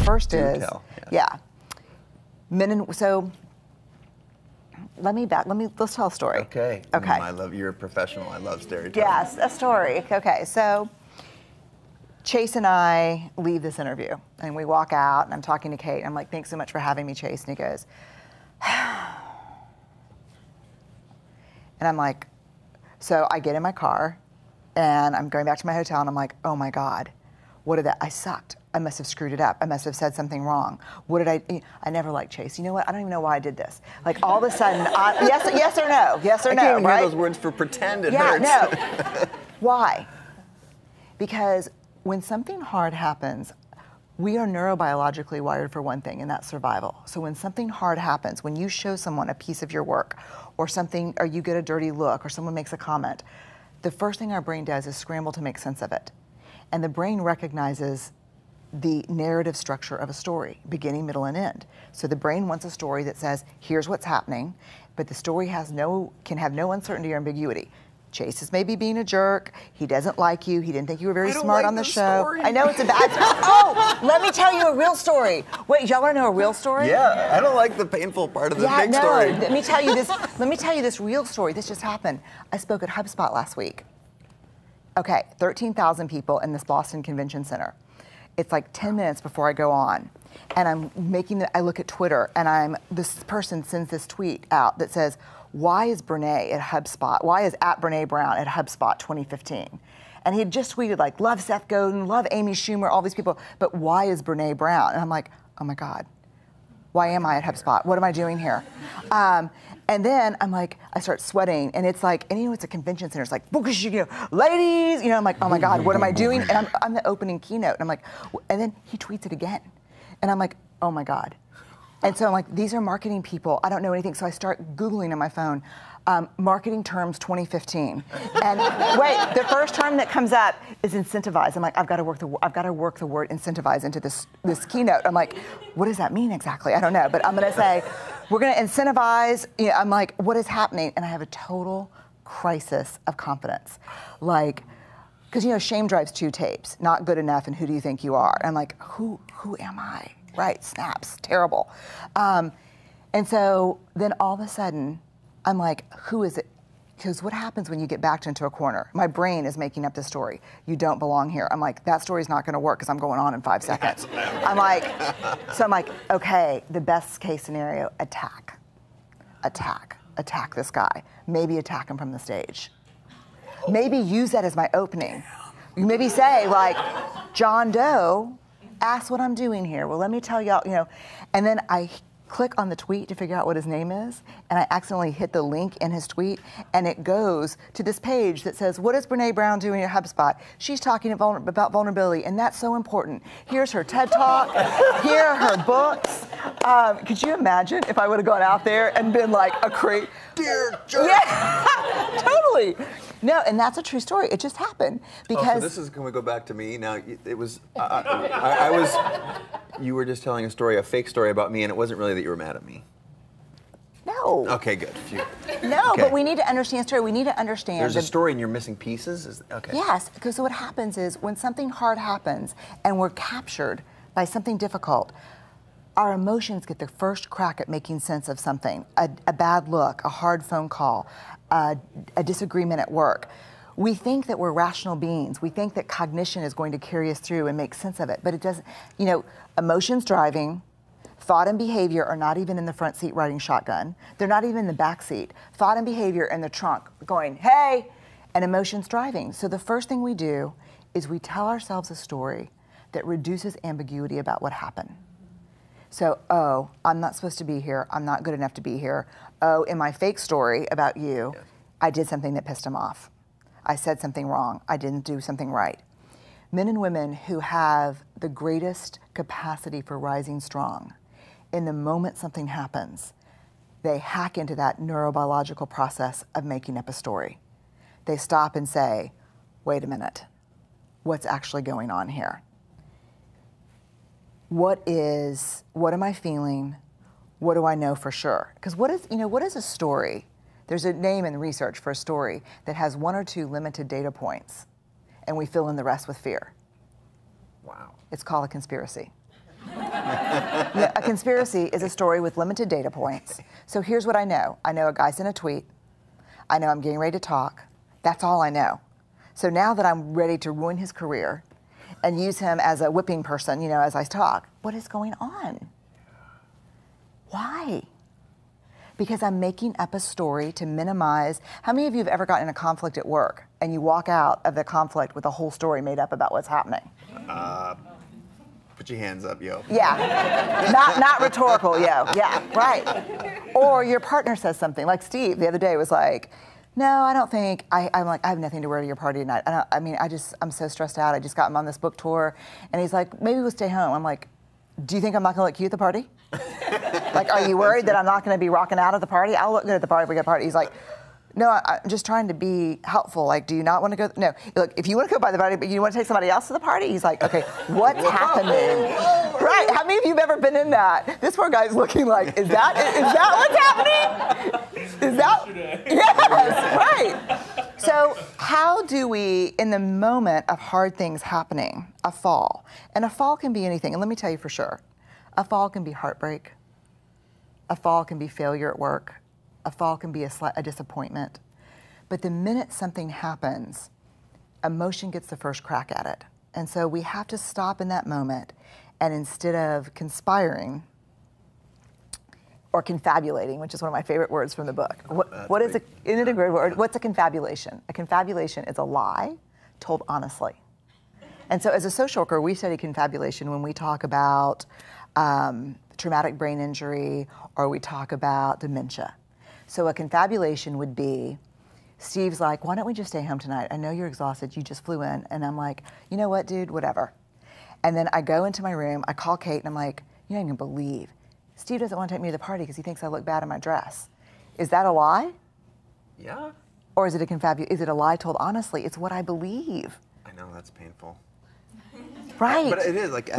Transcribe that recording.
first Do is, tell, yeah. So let's tell a story. Okay. Okay. I love, you're a professional. I love stereotypes. Yes, a story. Okay, so Chase and I leave this interview and we walk out and I'm talking to Kate and I'm like, thanks so much for having me, Chase. And he goes, and I'm like, so I get in my car and I'm going back to my hotel and I'm like, oh my God, what did that, I sucked. I must have screwed it up. I must have said something wrong. What did I never liked Chase. You know what? I don't even know why I did this. Like all of a sudden, yes or no? Yes or no, I can't even right? hear those words for pretend. It Yeah, hurts. no. Why? Because when something hard happens, we are neurobiologically wired for one thing, and that's survival. So when something hard happens, when you show someone a piece of your work or something, or you get a dirty look or someone makes a comment, the first thing our brain does is scramble to make sense of it. And the brain recognizes the narrative structure of a story, beginning, middle, and end. So the brain wants a story that says, here's what's happening, but the story can have no uncertainty or ambiguity. Chase is maybe being a jerk. He doesn't like you. He didn't think you were very smart on the show. Story. I know it's a bad story. Oh, let me tell you a real story. Wait, y'all want to know a real story? Yeah, I don't like the painful part of the big story. Let me tell you this. Let me tell you this real story. This just happened. I spoke at HubSpot last week. Okay, 13,000 people in this Boston Convention Center. It's like 10 minutes before I go on, and I look at Twitter, and this person sends this tweet out that says, why is Brené at HubSpot? Why is @Brené Brown at HubSpot 2015? And he had just tweeted like, love Seth Godin, love Amy Schumer, all these people, but why is Brené Brown? And I'm like, oh my God, why am I at HubSpot? What am I doing here? And then I'm like, I start sweating, and it's like, and it's a convention center. It's like, ladies, I'm like, oh my God, what am I doing? And I'm the opening keynote, and I'm like, and then he tweets it again, and I'm like, oh my God. And so I'm like, these are marketing people. I don't know anything. So I start Googling on my phone, marketing terms 2015. And wait, the first term that comes up is incentivize. I'm like, I've got to work the word incentivize into this keynote. I'm like, what does that mean exactly? I don't know. But I'm going to say, we're going to incentivize. I'm like, what is happening? And I have a total crisis of confidence. Like, because shame drives 2 tapes. Not good enough, and who do you think you are? And I'm like, who am I? Right, snaps, terrible. And so then all of a sudden, I'm like, who is it? Because what happens when you get backed into a corner? My brain is making up the story. You don't belong here. I'm like, that story's not going to work because I'm going on in 5 seconds. I'm like, okay, the best case scenario, attack this guy. Maybe attack him from the stage. Maybe use that as my opening. You maybe say like, John Doe ask what I'm doing here. Well, let me tell y'all, and then I click on the tweet to figure out what his name is, and I accidentally hit the link in his tweet, and it goes to this page that says, what is Brené Brown doing at HubSpot? She's talking about vulnerability, and that's so important. Here's her TED Talk. Here are her books. Could you imagine if I would have gone out there and been like a crazy... Dear jerk. Yeah, totally. No, and that's a true story. It just happened because... so this is, can we go back to me? Now, it was, you were just telling a fake story about me, and it wasn't really that you were mad at me. No. Okay, good. No, okay. But we need to understand story. We need to understand. There's a story and you're missing pieces? Okay. Yes, because what happens is when something hard happens and we're captured by something difficult, our emotions get the first crack at making sense of something. A bad look, a hard phone call, a disagreement at work. We think that we're rational beings. We think that cognition is going to carry us through and make sense of it, but it doesn't. Emotions driving, thought and behavior are not even in the front seat riding shotgun. They're not even in the back seat. Thought and behavior in the trunk going, hey, and emotions driving. So the first thing we do is we tell ourselves a story that reduces ambiguity about what happened. So, oh, I'm not supposed to be here. I'm not good enough to be here. Oh, in my fake story about you, yes, I did something that pissed him off. I said something wrong. I didn't do something right. Men and women who have the greatest capacity for rising strong, in the moment something happens, they hack into that neurobiological process of making up a story. They stop and say, wait a minute, what's actually going on here? What am I feeling? What do I know for sure? Because what is a story? There's a name in research for a story that has 1 or 2 limited data points, and we fill in the rest with fear. Wow. It's called a conspiracy. A conspiracy is a story with limited data points. So here's what I know. I know a guy sent a tweet. I know I'm getting ready to talk. That's all I know. So now that I'm ready to ruin his career and use him as a whipping person, as I talk, what is going on? Why? Because I'm making up a story to minimize. How many of you have ever gotten in a conflict at work and you walk out of the conflict with a whole story made up about what's happening? Put your hands up, yo. Yeah, not rhetorical, yo. Yeah, right. Or your partner says something, like Steve the other day was like, no, I don't think, I'm like, I have nothing to wear to your party tonight. I'm so stressed out. I just got him on this book tour. And he's like, maybe we'll stay home. I'm like, do you think I'm not gonna look cute at the party? Like, are you worried that I'm not gonna be rocking out at the party? I'll look good at the party if we get a party. He's like, no, I'm just trying to be helpful. Like, do you not want to go? No, look, if you want to go by the party, but you want to take somebody else to the party, he's like, okay, what's happening? Right, how many of you have ever been in that? This poor guy's looking like, is that what's happening? Is that? Yes, right. So how do we, in the moment of hard things happening, a fall, and a fall can be anything, and let me tell you for sure, a fall can be heartbreak, a fall can be failure at work, a fall can be a disappointment. But the minute something happens, emotion gets the first crack at it. And so we have to stop in that moment, and instead of conspiring or confabulating, which is one of my favorite words from the book. What is isn't it a great word? What's a confabulation? A confabulation is a lie told honestly. And so as a social worker, we study confabulation when we talk about traumatic brain injury or we talk about dementia. So a confabulation would be, Steve's like, why don't we just stay home tonight? I know you're exhausted, you just flew in. And I'm like, you know what, dude, whatever. And then I go into my room, I call Kate, and I'm like, you don't even believe, Steve doesn't want to take me to the party because he thinks I look bad in my dress. Is that a lie? Yeah. Or is it is it a lie told honestly? It's what I believe. I know, that's painful. Right. But it is, like,